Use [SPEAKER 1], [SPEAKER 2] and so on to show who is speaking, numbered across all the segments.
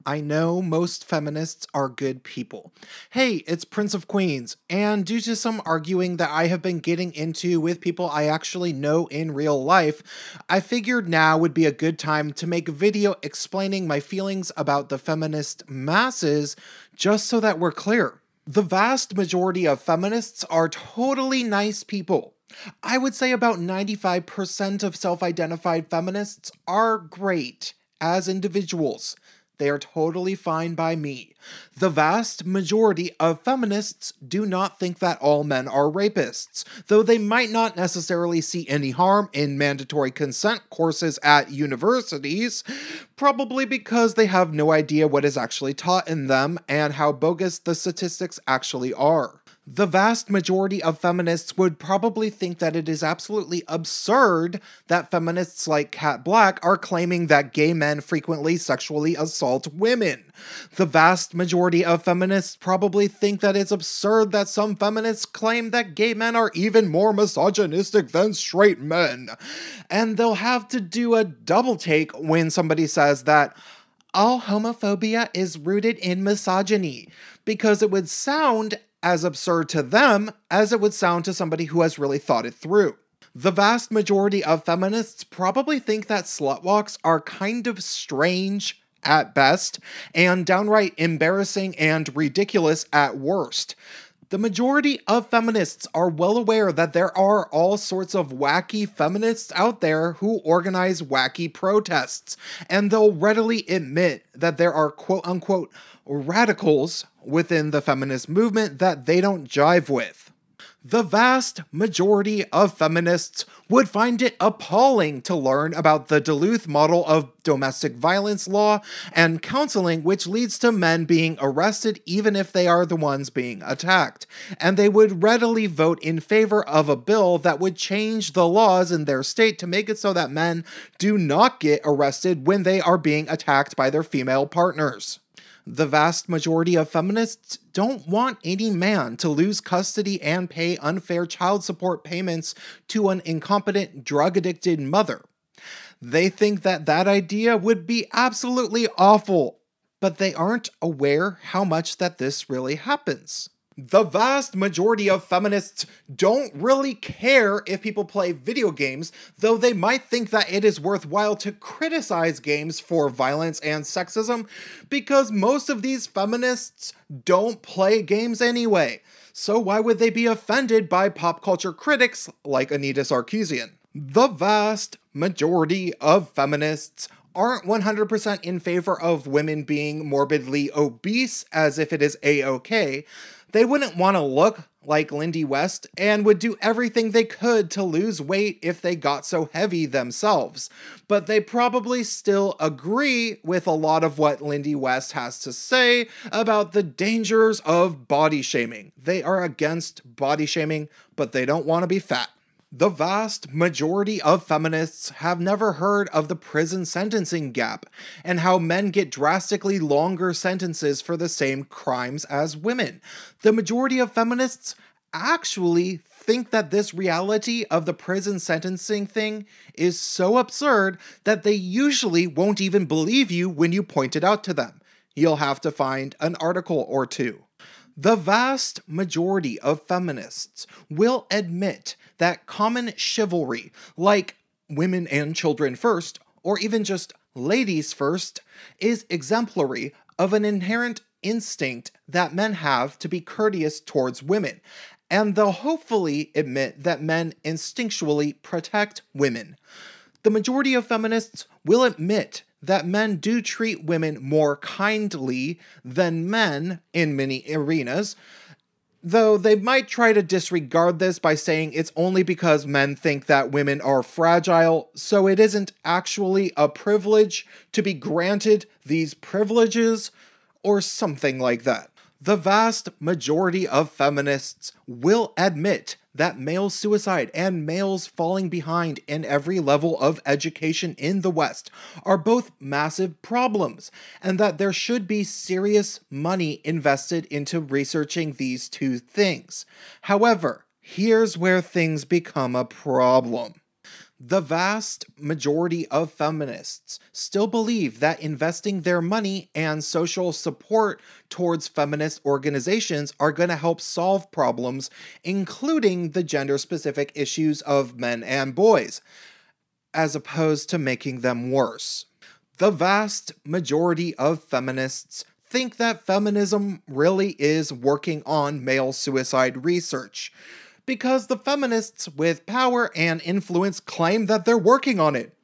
[SPEAKER 1] I know most feminists are good people. Hey, it's Prince of Queens, and due to some arguing that I have been getting into with people I actually know in real life, I figured now would be a good time to make a video explaining my feelings about the feminist masses, just so that we're clear. The vast majority of feminists are totally nice people. I would say about 95% of self-identified feminists are great as individuals. They are totally fine by me. The vast majority of feminists do not think that all men are rapists, though they might not necessarily see any harm in mandatory consent courses at universities, probably because they have no idea what is actually taught in them and how bogus the statistics actually are. The vast majority of feminists would probably think that it is absolutely absurd that feminists like Kat Black are claiming that gay men frequently sexually assault women. The vast majority of feminists probably think that it's absurd that some feminists claim that gay men are even more misogynistic than straight men. And they'll have to do a double take when somebody says that all homophobia is rooted in misogyny, because it would sound as absurd to them as it would sound to somebody who has really thought it through. The vast majority of feminists probably think that slutwalks are kind of strange at best, and downright embarrassing and ridiculous at worst. The majority of feminists are well aware that there are all sorts of wacky feminists out there who organize wacky protests, and they'll readily admit that there are quote-unquote radicals within the feminist movement that they don't jive with. The vast majority of feminists would find it appalling to learn about the Duluth model of domestic violence law and counseling, which leads to men being arrested even if they are the ones being attacked, and they would readily vote in favor of a bill that would change the laws in their state to make it so that men do not get arrested when they are being attacked by their female partners. The vast majority of feminists don't want any man to lose custody and pay unfair child support payments to an incompetent, drug-addicted mother. They think that that idea would be absolutely awful, but they aren't aware how much that this really happens. The vast majority of feminists don't really care if people play video games, though they might think that it is worthwhile to criticize games for violence and sexism, because most of these feminists don't play games anyway. So why would they be offended by pop culture critics like Anita Sarkeesian? The vast majority of feminists aren't 100% in favor of women being morbidly obese as if it is a-okay. They wouldn't want to look like Lindy West and would do everything they could to lose weight if they got so heavy themselves. But they probably still agree with a lot of what Lindy West has to say about the dangers of body shaming. They are against body shaming, but they don't want to be fat. The vast majority of feminists have never heard of the prison sentencing gap and how men get drastically longer sentences for the same crimes as women. The majority of feminists actually think that this reality of the prison sentencing thing is so absurd that they usually won't even believe you when you point it out to them. You'll have to find an article or two. The vast majority of feminists will admit that common chivalry, like women and children first, or even just ladies first, is exemplary of an inherent instinct that men have to be courteous towards women, and they'll hopefully admit that men instinctually protect women. The majority of feminists will admit that men do treat women more kindly than men in many arenas, though they might try to disregard this by saying it's only because men think that women are fragile, so it isn't actually a privilege to be granted these privileges, or something like that. The vast majority of feminists will admit that male suicide and males falling behind in every level of education in the West are both massive problems, and that there should be serious money invested into researching these two things. However, here's where things become a problem. The vast majority of feminists still believe that investing their money and social support towards feminist organizations are going to help solve problems, including the gender-specific issues of men and boys, as opposed to making them worse. The vast majority of feminists think that feminism really is working on male suicide research, because the feminists with power and influence claim that they're working on it,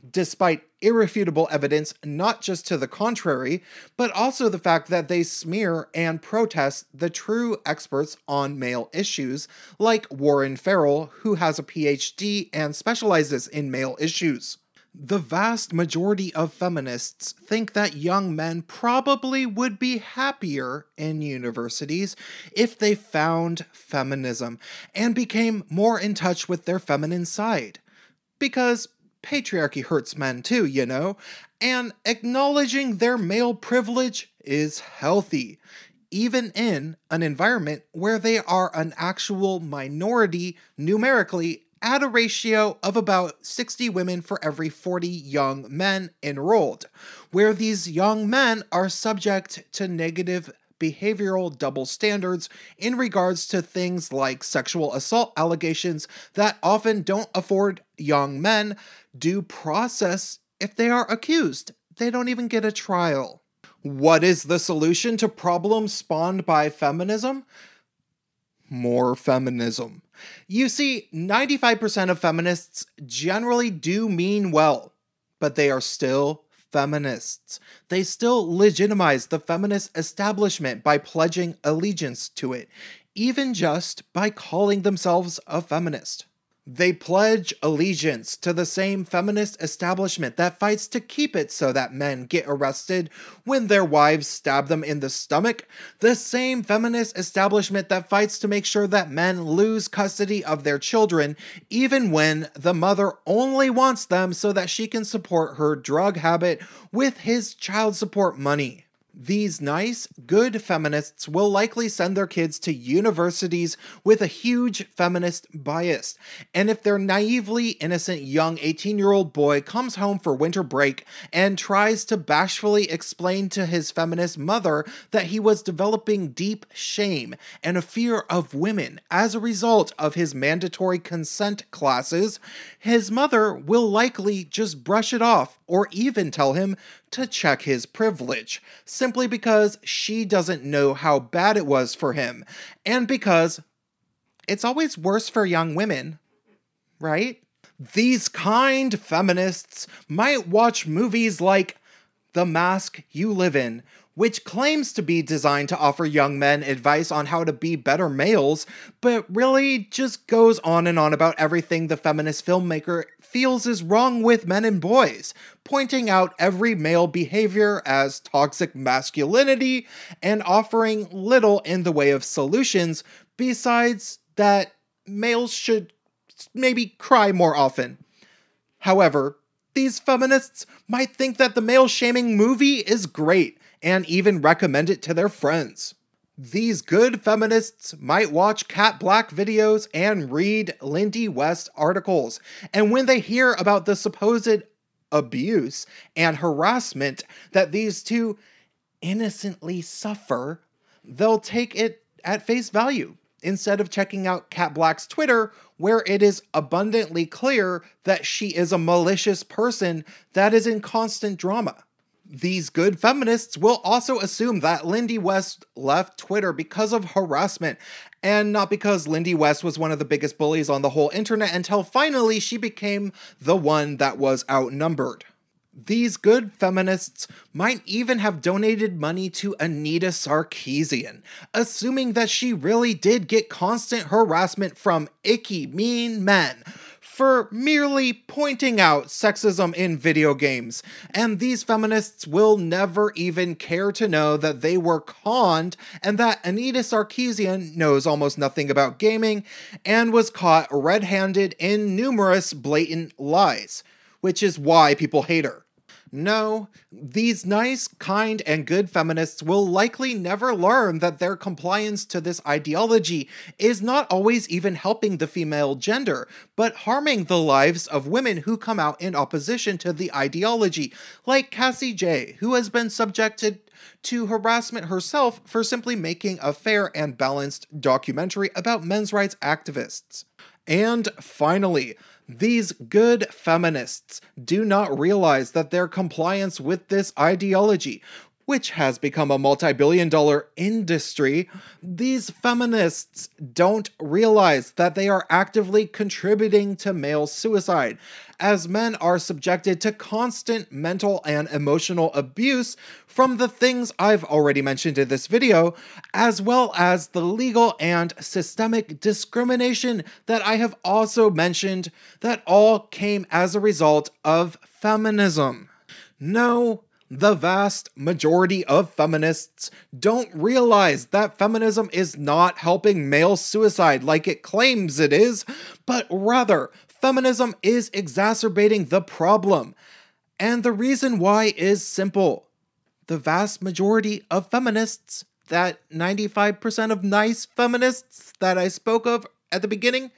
[SPEAKER 1] despite irrefutable evidence not just to the contrary, but also the fact that they smear and protest the true experts on male issues, like Warren Farrell, who has a PhD and specializes in male issues. The vast majority of feminists think that young men probably would be happier in universities if they found feminism and became more in touch with their feminine side. Because patriarchy hurts men too, you know, and acknowledging their male privilege is healthy, even in an environment where they are an actual minority numerically at a ratio of about 60 women for every 40 young men enrolled, where these young men are subject to negative behavioral double standards in regards to things like sexual assault allegations that often don't afford young men due process if they are accused. They don't even get a trial. What is the solution to problems spawned by feminism? More feminism. You see, 95% of feminists generally do mean well, but they are still feminists. They still legitimize the feminist establishment by pledging allegiance to it, even just by calling themselves a feminist. They pledge allegiance to the same feminist establishment that fights to keep it so that men get arrested when their wives stab them in the stomach, the same feminist establishment that fights to make sure that men lose custody of their children even when the mother only wants them so that she can support her drug habit with his child support money. These nice, good feminists will likely send their kids to universities with a huge feminist bias, and if their naively innocent young 18-year-old boy comes home for winter break and tries to bashfully explain to his feminist mother that he was developing deep shame and a fear of women as a result of his mandatory consent classes, his mother will likely just brush it off or even tell him to check his privilege, simply because she doesn't know how bad it was for him, and because it's always worse for young women, right? These kind feminists might watch movies like The Mask You Live In, which claims to be designed to offer young men advice on how to be better males, but really just goes on and on about everything the feminist filmmaker feels is wrong with men and boys, pointing out every male behavior as toxic masculinity and offering little in the way of solutions besides that males should maybe cry more often. However, these feminists might think that the male-shaming movie is great and even recommend it to their friends. These good feminists might watch Cat Black videos and read Lindy West articles, and when they hear about the supposed abuse and harassment that these two innocently suffer, they'll take it at face value, instead of checking out Cat Black's Twitter, where it is abundantly clear that she is a malicious person that is in constant drama. These good feminists will also assume that Lindy West left Twitter because of harassment, and not because Lindy West was one of the biggest bullies on the whole internet until finally she became the one that was outnumbered. These good feminists might even have donated money to Anita Sarkeesian, assuming that she really did get constant harassment from icky, mean men for merely pointing out sexism in video games, and these feminists will never even care to know that they were conned and that Anita Sarkeesian knows almost nothing about gaming and was caught red-handed in numerous blatant lies, which is why people hate her. No, these nice, kind, and good feminists will likely never learn that their compliance to this ideology is not always even helping the female gender, but harming the lives of women who come out in opposition to the ideology, like Cassie J, who has been subjected to harassment herself for simply making a fair and balanced documentary about men's rights activists. And finally, these good feminists do not realize that their compliance with this ideology, which has become a multi-billion-dollar industry, these feminists don't realize that they are actively contributing to male suicide, as men are subjected to constant mental and emotional abuse from the things I've already mentioned in this video, as well as the legal and systemic discrimination that I have also mentioned that all came as a result of feminism. No, the vast majority of feminists don't realize that feminism is not helping male suicide like it claims it is, but rather, feminism is exacerbating the problem. And the reason why is simple. The vast majority of feminists, that 95% of nice feminists that I spoke of at the beginning,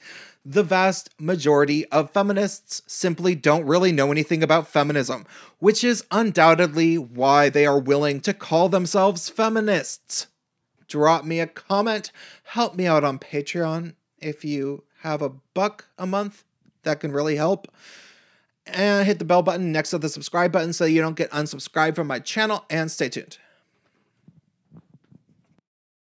[SPEAKER 1] the vast majority of feminists simply don't really know anything about feminism, which is undoubtedly why they are willing to call themselves feminists. Drop me a comment, help me out on Patreon if you have $1 a month. That can really help. And hit the bell button next to the subscribe button so you don't get unsubscribed from my channel, and stay tuned.